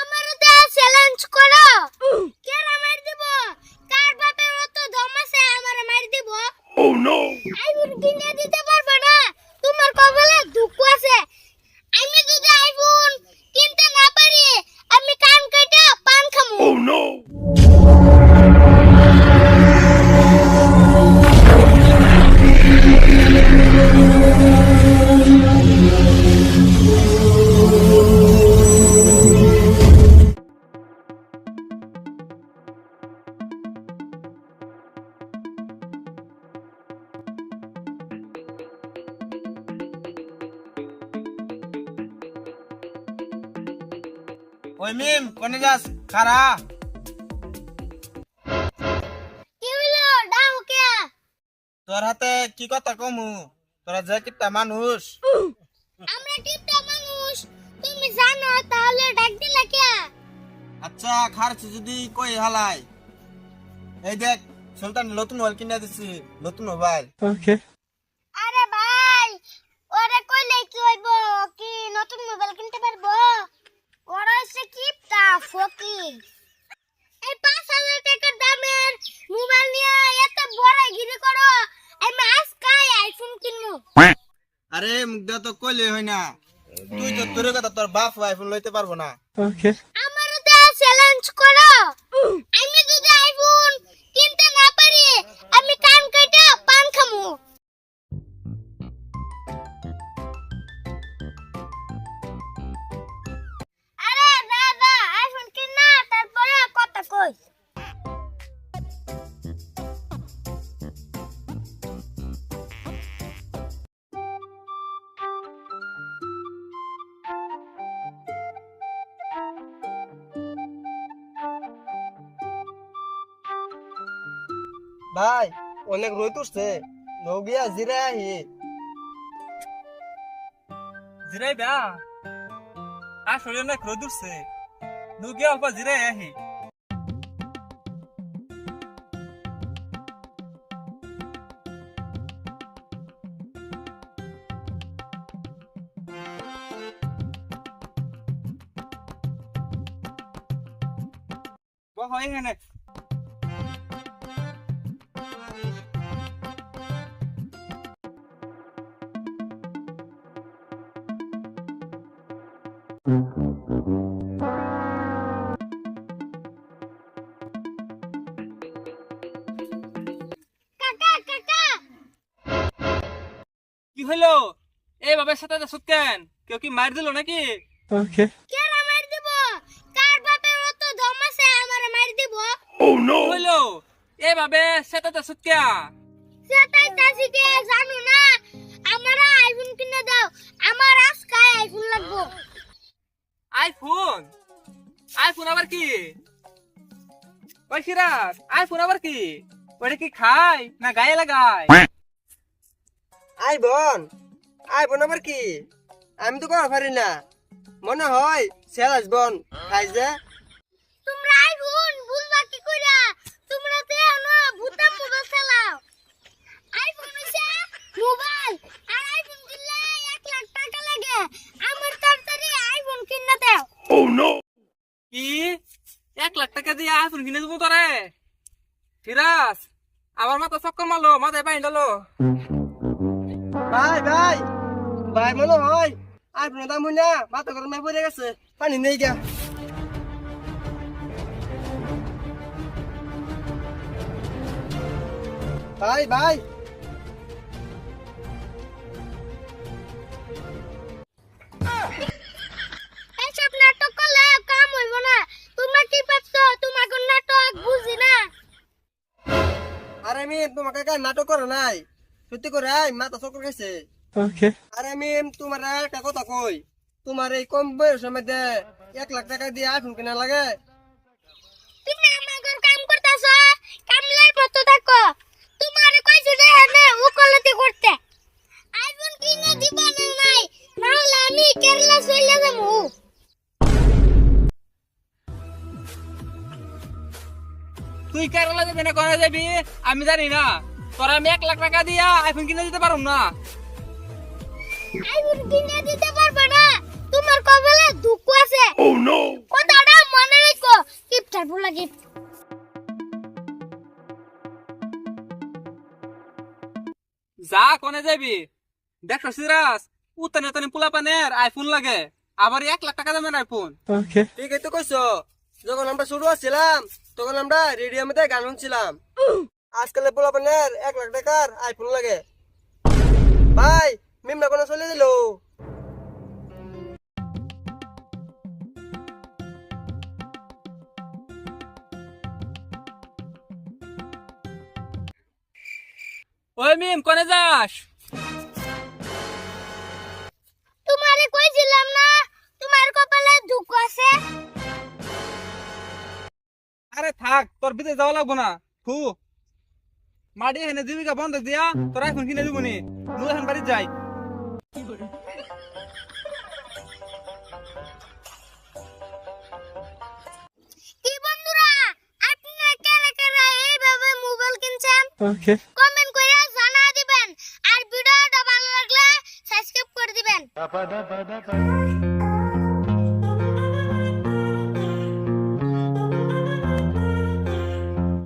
আমারও তো চ্যালেঞ্জ করো। কেরা মার দিব? কার বাপের অত দম আছে আমারে মার দিব? ও নো, আইফোন কিনে দিতে পারবে না। তোমার কপালে দুঃখ আছে। আমি যদি আইফোন কিনতে না পারি, আমি কান কেটে পান খামু। ও নো। ওই মিম কোনে যাস খারা? কি হলো ডাও কে? তোর হাতে কি কথা কমু? তোরা যে কিটা মানুষ। আমরা টিপটা মানুষ, তুমি জানো তাহলে ডাক দিলা কে? আচ্ছা খারছি যদি কই হালাই, এই দেখ সুলতান নতুন মোবাইল কিনে দিছি, নতুন মোবাইল। আরে ভাই, ওরে কইলে কি হইব? কি নতুন মোবাইল কিনতে পারবো? ওরা হচ্ছে কিপটা ফকি। এই 5,000 টাকার দামের মোবাইল নিয়ে এত বড় গিরি করো। আমি আজকাই আইফোন কিনবো। আরে মুখ দেওয়া তো কইলে হয় না, তুই তো তোর কথা তোর বাপ আইফোন লইতে পারবো না। আমারও তো চ্যালেঞ্জ করো। আমি যদি আইফোন কিনতে না পারি, আমি কান কেটে পান খামু। আরে দাদা, আইফোন কিনা তারপরে কথা কই। ভাই অনেক রোদ উঠছে, নগিয়া জিরে আহি। জিরাই বা আসলে অনেক রোদ উঠছে, নুগে অল্প জিরাই আহি। হয় এখানে কাকা কাকা, কি হলো? এই বাবার সাথে সুত কেন? কেউ কি মার দিল নাকি? কেরা মার দিব? কার বাপের অত দম আছে আমারে মার দিব? কি হলো? এই বাবে সাথে সুত কে? সেটাই তাসি কে জানো না। আমারা আইফোন কিনে দাও, আমার আজকাই আইফোন লাগবো। আইফোন? আইফোন আবার কি? ওই সিরাজ, আইফোন আবার কি? ওটা কি খায় না গায়ে লাগায়? আইফোন আইফোন আবার কি? আমি তো কখনো পারি না, মনে হয় সেলাস বন খাই যে। তোমরা আইফোন বুঝবা কি কইরা? তোমরা তো এখনো ভূতা মোবাইল চালাও। আইফোন হইছে মোবাইল, আর আইফোন কিনলে 1 লাখ টাকা লাগে। আমার তাড়াতাড়ি আইফোন কিনে দাও। কি 1 লাখ টাকা দিয়ে আইফোন কিনে দেবো তোরে? ফিরাজ, আমার মাথা চক্কর মারলো, মাথায় পানি ডালো। ভাই ভাই ভাই মনে হয় আইফোনের দাম হই না, মাথা গরমে পড়ে গেছে, পানি নেই গা। ভাই ভাই এসব নাটক করলে কাম হইব না। তোমরা কি ভাবছো তোমাকে নাটক বুঝি না? আরে আমি তোমাকে কাজ নাটক করে নাই, সত্যি করে মাথা চক্কর খাইছে। আরে আমি তোমার একটা কথা কই, তোমার এই কম বয়সের মধ্যে 1 লাখ টাকা দিয়ে আইফোন কিনা লাগে? তুমি আমাগর কাম করতাছ, কামলার মতো থাকো। তোমারে কইছি রে না উকলতি করতে। আইফোন কিনে দিবা না নাই, নাহলে আমি কেরালা চলে যাবো। তুই কেরালা যাবি না কোথায় যাবি আমি জানি না, তোরা আমি 1 লাখ টাকা দিয়া আইফোন কিনে দিতে পারুম না। আইফোন কিনে দিতে পারবে না। তুমি তোমার কপালে দুঃখ আছে। কথাটা মনে রেখো। কিপটার পোলা গিফট। যা কোনে যাবি দেখো সিরাজ উতানে উতানে পোলা পানের আইফোন লাগে আবার 1 লাখ টাকা দামের আইফোন। ঠিকই তো কইছো, যখন আমরা শুরু আসছিলাম তখন আমরা রেডিও মধ্যে গান শুনছিলাম। আজকাল পোলাপানের 1 লাখ টাকার আইফোন লাগে। ভাই মিমরা কোনো চলে দিল। ওই মিম কোনে যাস? তোমারে কইছিলাম না তোমার কপালে দুঃখ আছে। আরে থাক তোর বিদেশ যাওয়া লাগবো না। থু মাটি এখানে জীবিকা বন্ধ দিয়া তোর আইফোন কিনে দিব নি। মু এখন বাড়ি যাই। কি বন্ধুরা, আপনারা কারা কারা এইভাবে মোবাইল কিনছেন কমেন্ট করে জানা দিবেন। আর ভিডিওটা ভালো লাগলে সাবস্ক্রাইব করে দিবেন।